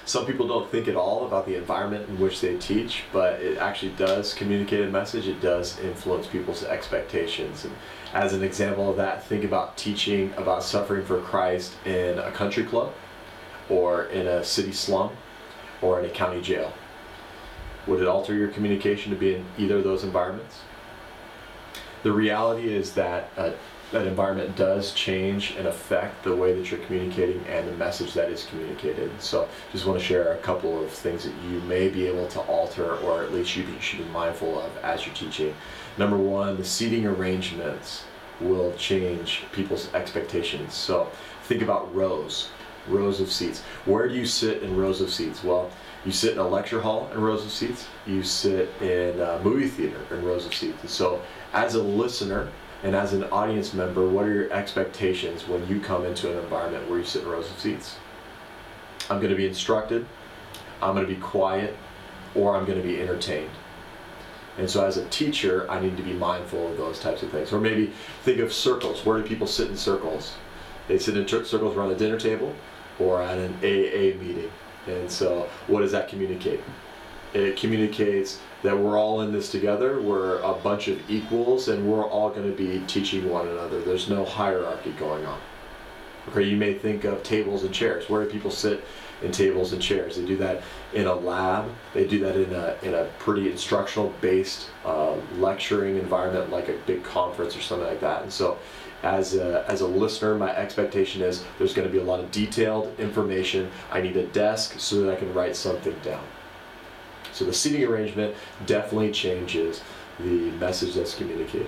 Some people don't think at all about the environment in which they teach, but it actually does communicate a message. It does influence people's expectations. And as an example of that, think about teaching about suffering for Christ in a country club, or in a city slum, or in a county jail. Would it alter your communication to be in either of those environments? The reality is that that environment does change and affect the way that you're communicating and the message that is communicated. So just want to share a couple of things that you may be able to alter, or at least you should be mindful of as you're teaching. Number one, the seating arrangements will change people's expectations. So think about rows of seats. Where do you sit in rows of seats? Well, you sit in a lecture hall in rows of seats. You sit in a movie theater in rows of seats. And so as a listener and as an audience member, what are your expectations when you come into an environment where you sit in rows of seats? I'm going to be instructed, I'm going to be quiet, or I'm going to be entertained. And so as a teacher, I need to be mindful of those types of things. Or maybe think of circles. Where do people sit in circles? They sit in circles around the dinner table or at an AA meeting. And so what does that communicate? It communicates that we're all in this together, we're a bunch of equals, and we're all going to be teaching one another. There's no hierarchy going on. Okay, you may think of tables and chairs. Where do people sit in tables and chairs? They do that in a lab. They do that in a pretty instructional based lecturing environment, like a big conference or something like that. And so as a listener, my expectation is there's going to be a lot of detailed information. I need a desk so that I can write something down. So the seating arrangement definitely changes the message that's communicated.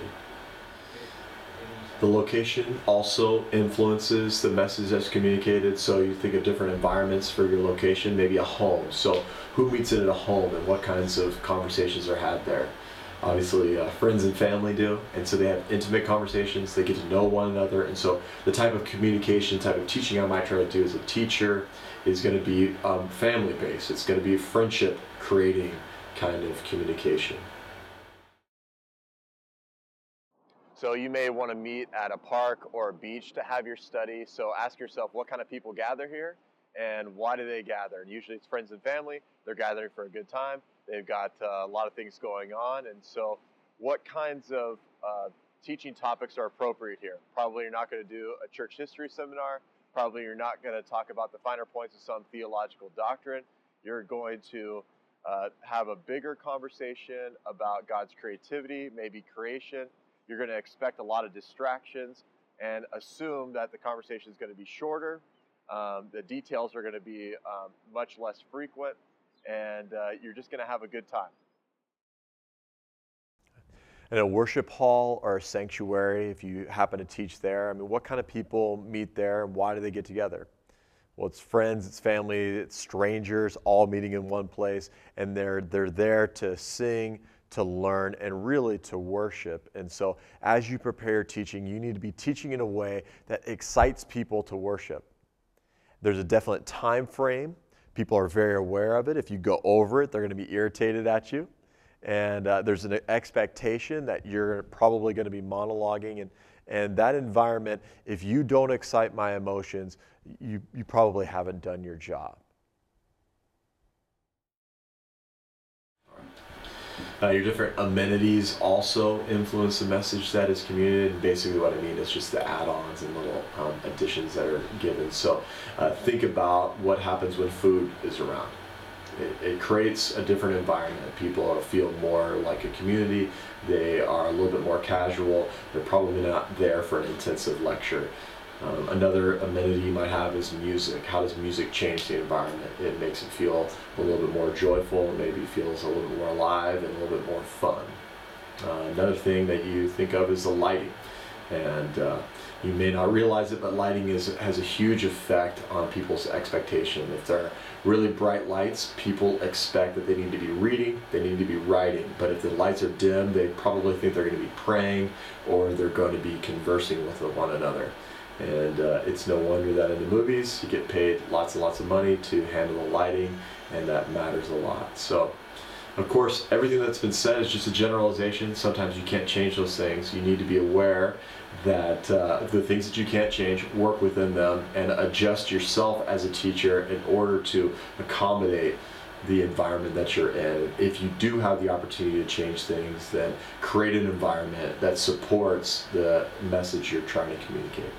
The location also influences the message that's communicated. So you think of different environments for your location, maybe a home. So who meets in at a home and what kinds of conversations are had there? Obviously friends and family do, and so they have intimate conversations, they get to know one another, and so the type of communication, type of teaching I might try to do as a teacher is going to be family based. It's going to be friendship creating kind of communication. So you may want to meet at a park or a beach to have your study. So ask yourself, what kind of people gather here and why do they gather? And usually it's friends and family. They're gathering for a good time. They've got a lot of things going on. And so what kinds of teaching topics are appropriate here? Probably you're not going to do a church history seminar. Probably you're not going to talk about the finer points of some theological doctrine. You're going to have a bigger conversation about God's creativity, maybe creation. You're going to expect a lot of distractions and assume that the conversation is going to be shorter. The details are going to be much less frequent, and you're just going to have a good time. In a worship hall or a sanctuary, if you happen to teach there, I mean, what kind of people meet there and why do they get together? Well, it's friends, it's family, it's strangers all meeting in one place, and they're there to sing, to learn, and really to worship. And so as you prepare teaching, you need to be teaching in a way that excites people to worship. There's a definite time frame. People are very aware of it. If you go over it, they're going to be irritated at you. And there's an expectation that you're probably going to be monologuing. And that environment, if you don't excite my emotions, you probably haven't done your job. Your different amenities also influence the message that is communicated, and basically what I mean is just the add-ons and little additions that are given. So think about what happens when food is around. It creates a different environment. People feel more like a community. They are a little bit more casual. They're probably not there for an intensive lecture. Another amenity you might have is music. How does music change the environment? It makes it feel a little bit more joyful, maybe feels a little bit more alive and a little bit more fun. Another thing that you think of is the lighting. And you may not realize it, but lighting has a huge effect on people's expectation. If there are really bright lights, people expect that they need to be reading, they need to be writing. But if the lights are dim, they probably think they're going to be praying or they're going to be conversing with one another. And it's no wonder that in the movies you get paid lots and lots of money to handle the lighting, and that matters a lot. So Of course, everything that's been said is just a generalization. Sometimes you can't change those things. You need to be aware that the things that you can't change, work within them and adjust yourself as a teacher in order to accommodate the environment that you're in. If you do have the opportunity to change things, then create an environment that supports the message you're trying to communicate.